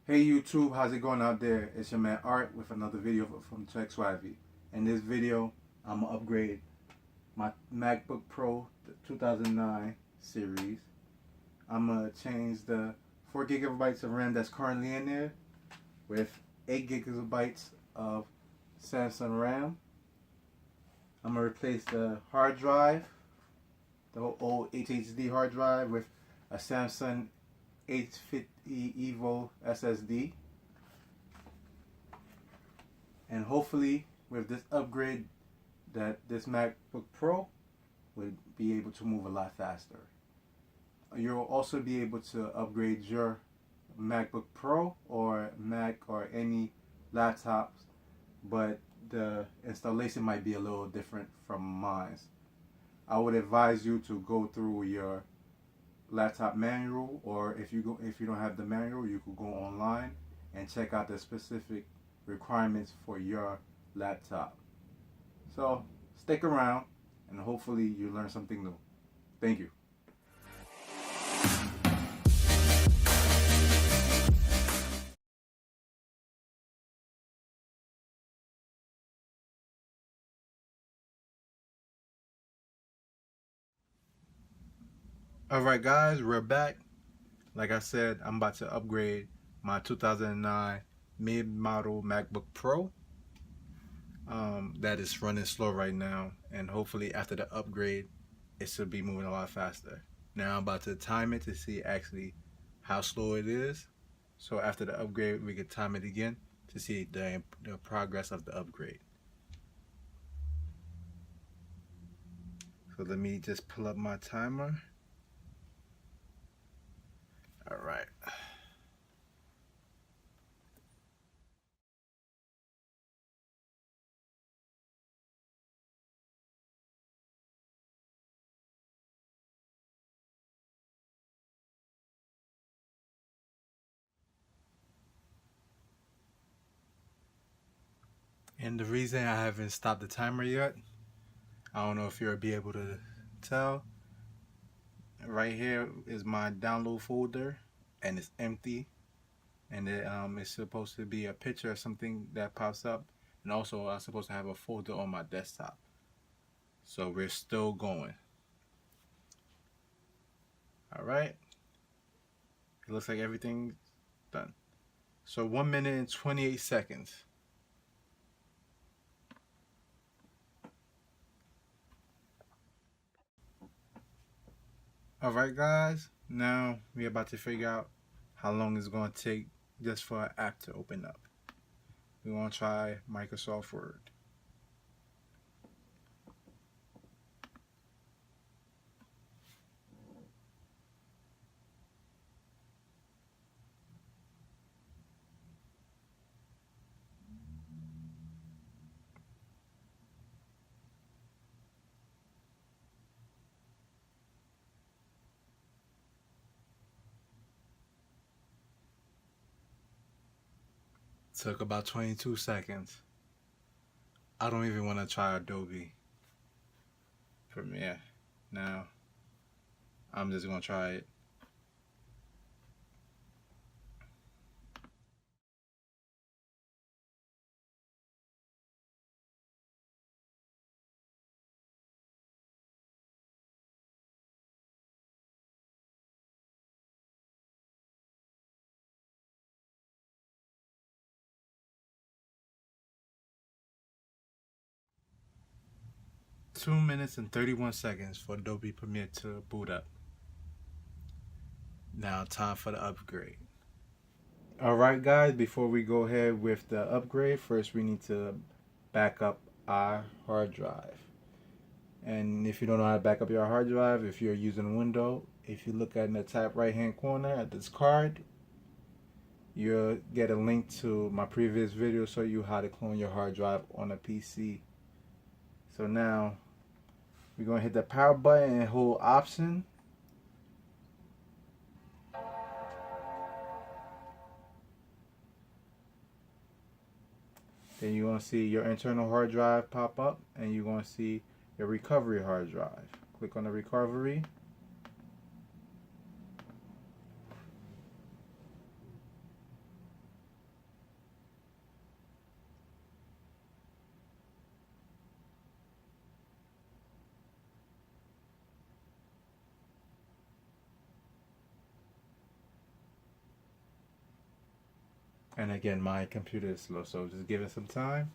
Hey YouTube, how's it going out there? It's your man Art with another video from Swavey. In this video, I'm gonna upgrade my MacBook Pro 2009 series. I'm gonna change the 4 gigabytes of RAM that's currently in there with 8 gigabytes of Samsung RAM. I'm gonna replace the hard drive, the old HDD hard drive, with a Samsung 850 Evo SSD. And hopefully with this upgrade that this MacBook Pro would be able to move a lot faster. You'll also be able to upgrade your MacBook Pro or Mac or any laptops, but the installation might be a little different from mine. I would advise you to go through your laptop manual, or if you don't have the manual, you could go online and check out the specific requirements for your laptop. So stick around and hopefully you learn something new. Thank you. Alright guys, we're back. Like I said, I'm about to upgrade my 2009 mid-model MacBook Pro. That is running slow right now, and hopefully after the upgrade it should be moving a lot faster. Now I'm about to time it to see actually how slow it is, so after the upgrade we can time it again to see the progress of the upgrade. So let me just pull up my timer. All right. And the reason I haven't stopped the timer yet, I don't know if you'll be able to tell. Right here is my download folder, and it's empty. And it's supposed to be a picture or something that pops up. And also, I'm supposed to have a folder on my desktop. So we're still going. All right. It looks like everything's done. So 1 minute and 28 seconds. Alright guys, now we're about to figure out how long it's going to take just for an app to open up. We're going to try Microsoft Word. Took about 22 seconds. I don't even want to try Adobe Premiere. Now, I'm just going to try it. Two minutes and 31 seconds for Adobe Premiere to boot up. Now, time for the upgrade. Alright guys, before we go ahead with the upgrade, first we need to back up our hard drive. And if you don't know how to back up your hard drive, if you're using Windows, if you look at in the top right hand corner at this card, you'll get a link to my previous video show you how to clone your hard drive on a PC. So now we're going to hit the power button and hold Option. Then you're going to see your internal hard drive pop up, and you're going to see your recovery hard drive. Click on the recovery. And again, my computer is slow, so just give it some time.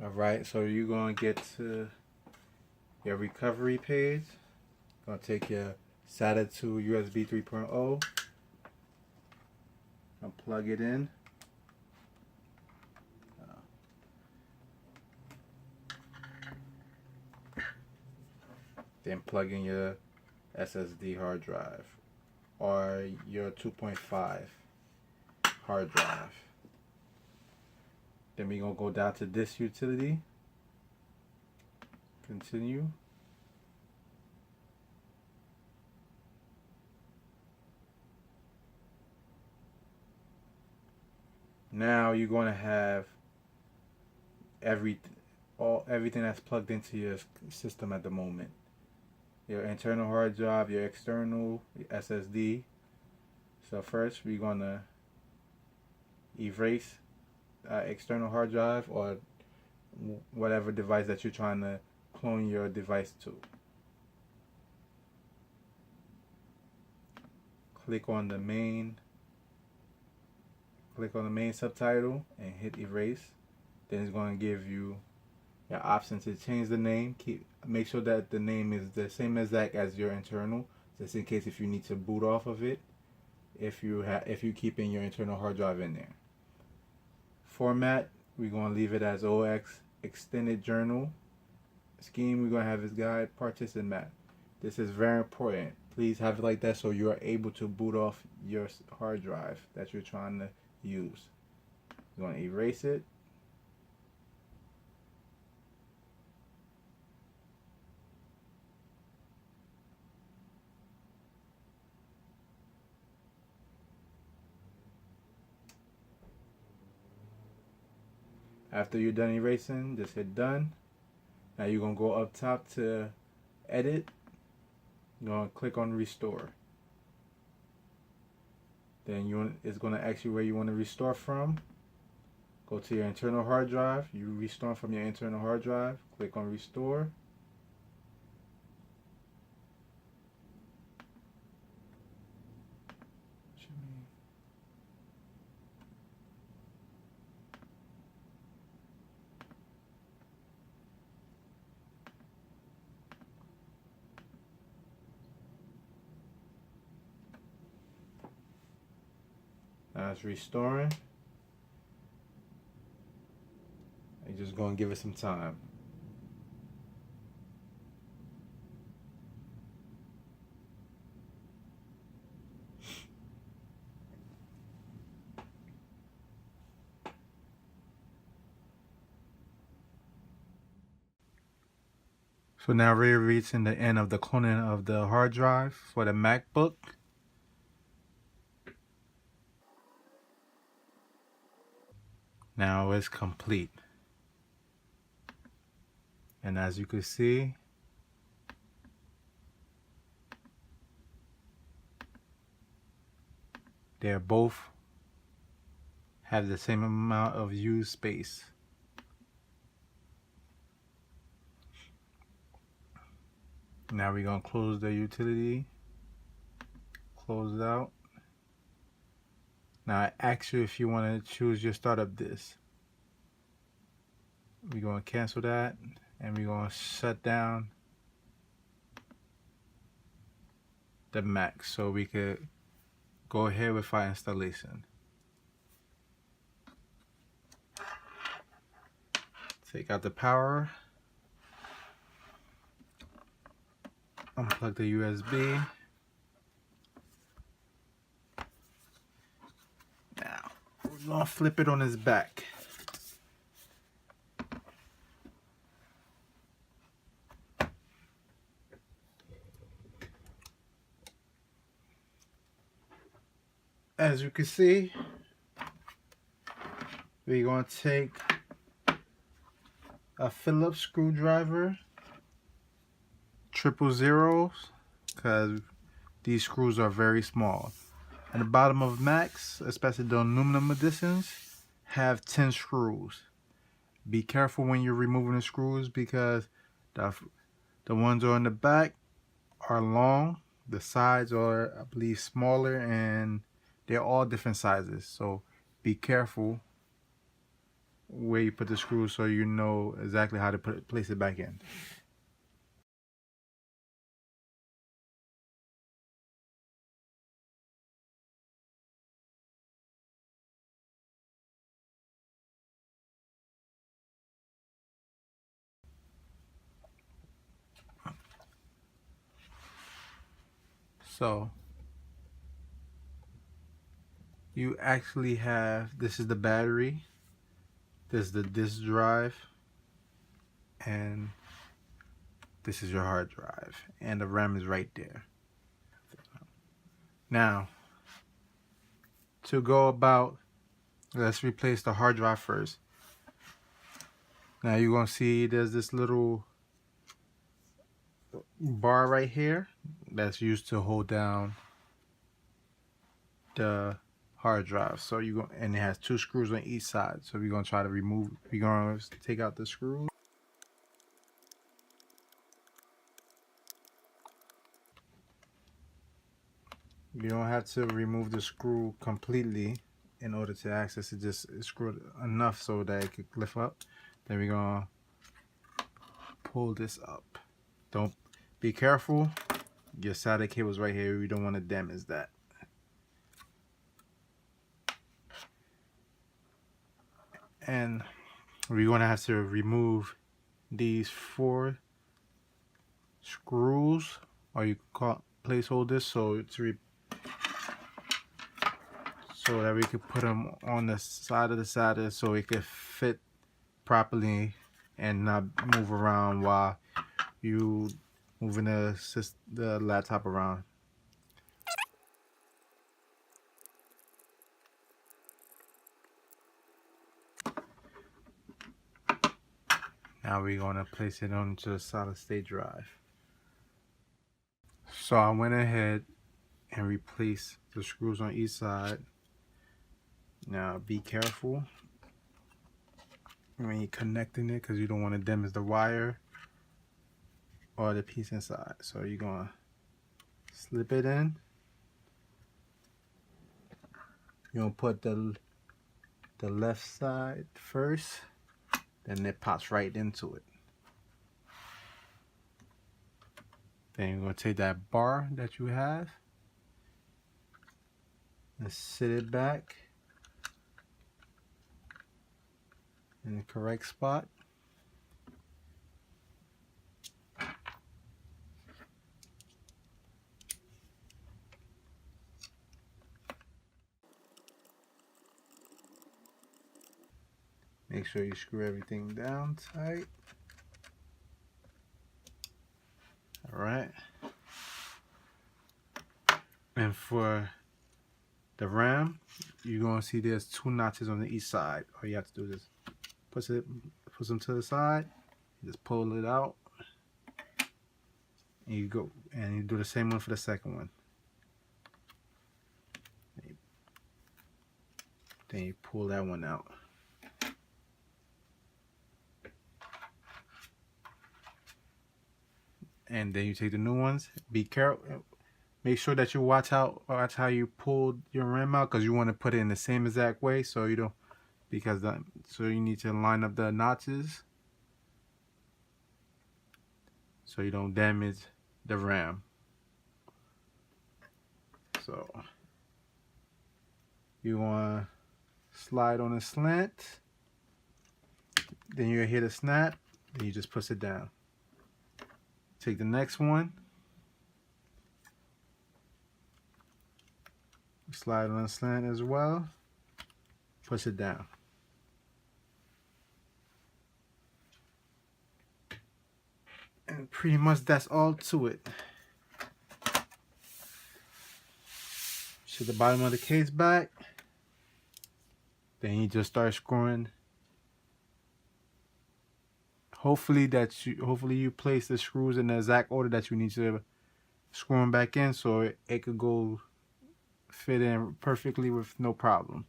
Alright, so you're going to get to your recovery page. Going to take your SATA to USB 3.0 and plug it in. Then plug in your SSD hard drive or your 2.5 hard drive. Then we're going to go down to this utility. Continue. Now you're going to have everything that's plugged into your system at the moment. Your internal hard drive, your external SSD. So first we're going to erase external hard drive or whatever device that you're trying to clone your device to. Click on the main subtitle and hit erase. Then it's going to give you your option to change the name. Make sure that the name is the same exact as your internal, just in case if you need to boot off of it, if you keeping your internal hard drive in there. Format, we're going to leave it as OX extended journal. Scheme, we're going to have this guide, partition map. This is very important. Please have it like that so you are able to boot off your hard drive that you're trying to use. You're going to erase it. After you're done erasing, just hit done. Now you're going to go up top to edit. You're going to click on restore. Then it's going to ask you where you want to restore from. Go to your internal hard drive. You restore from your internal hard drive. Click on restore. Now it's restoring. You're just going to give it some time. So now we're reaching the end of the cloning of the hard drive for the MacBook. Now it's complete. And as you can see, they both have the same amount of used space. Now we're going to close the utility. Close it out. Now I ask you if you want to choose your startup disk. We're going to cancel that and we're going to shut down the Mac so we could go ahead with our installation. Take out the power. Unplug the USB. Now, we're going to flip it on its back. As you can see, we're going to take a Phillips screwdriver, 000, because these screws are very small. And the bottom of Macs, especially the aluminum editions, have 10 screws. Be careful when you're removing the screws because the ones on the back are long. The sides are, I believe, smaller, and they're all different sizes. So be careful where you put the screws so you know exactly how to place it back in. So you actually have, this is the battery, this is the disk drive, and this is your hard drive, and the RAM is right there. Now, to go about, let's replace the hard drive first. Now you're gonna see there's this little bar right here that's used to hold down the hard drive. So you go, and it has 2 screws on each side. So we're gonna try to remove. We're gonna take out the screws. You don't have to remove the screw completely in order to access it. Just screw it enough so that it could lift up. Then we're gonna pull this up. Don't be careful. Your SATA cable's right here. We don't want to damage that. And we're gonna have to remove these 4 screws, or you call placeholders, so that we could put them on the side of the SATA so it could fit properly and not move around while you moving the laptop around. Now we're gonna place it onto the solid state drive. So I went ahead and replaced the screws on each side. Now be careful when you're connecting it, because you don't want to damage the wire or the piece inside. So you're gonna slip it in. You're gonna put the left side first, then it pops right into it. Then you're gonna take that bar that you have and sit it back in the correct spot. Make sure you screw everything down tight. Alright. And for the RAM, you're gonna see there's 2 notches on each side. All you have to do is push them to the side, just pull it out, and you go, and you do the same one for the second one. Then you pull that one out. And then you take the new ones. Be careful. Make sure that you watch how you pull your RAM out, because you want to put it in the same exact way, so you don't, so you need to line up the notches so you don't damage the RAM. So you want to slide on a slant, then you hit a snap, then you just push it down. Take the next one, slide on a slant as well, push it down. And pretty much that's all to it. Shut the bottom of the case back. Then you just start screwing. Hopefully you place the screws in the exact order that you need to screw them back in, so it could go fit in perfectly with no problem.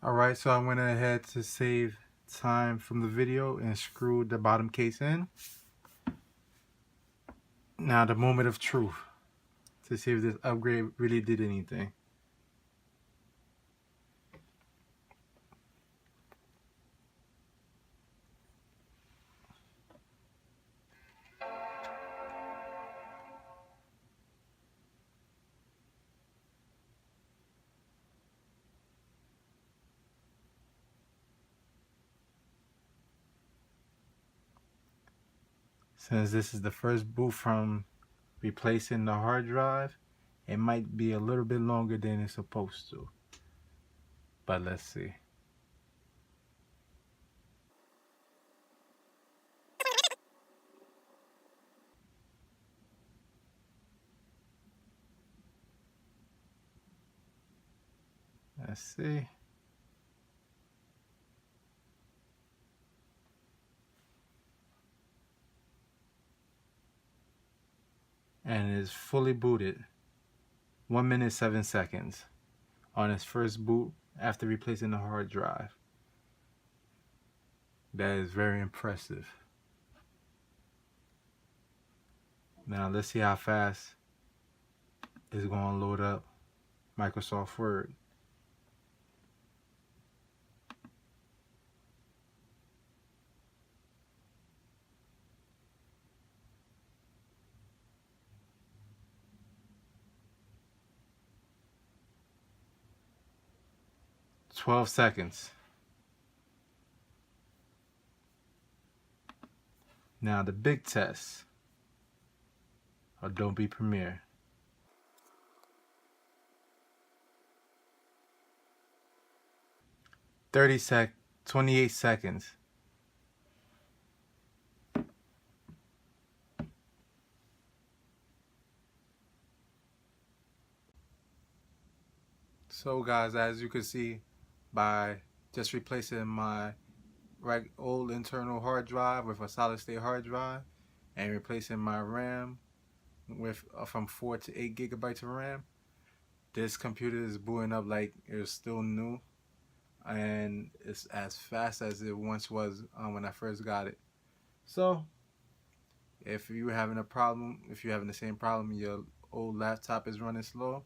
Alright, so I went ahead to save time from the video and screwed the bottom case in. Now the moment of truth to see if this upgrade really did anything. Since this is the first boot from replacing the hard drive, it might be a little bit longer than it's supposed to. But let's see. Let's see. And it's fully booted. 1 minute 7 seconds on its first boot after replacing the hard drive. That is very impressive. Now let's see how fast it's going to load up Microsoft Word. "12 seconds. Now the big test. Adobe Premiere. 28 seconds. So guys, as you can see, by just replacing my old internal hard drive with a solid state hard drive and replacing my RAM with from 4 to 8 gigabytes of RAM, this computer is booting up like it's still new, and it's as fast as it once was when I first got it. So if you're having a problem, if you're having the same problem, your old laptop is running slow,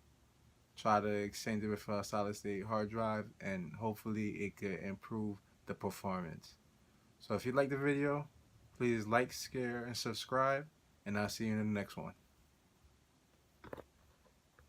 try to exchange it with a solid state hard drive, and hopefully it could improve the performance. So if you like the video, please like, share, and subscribe, and I'll see you in the next one.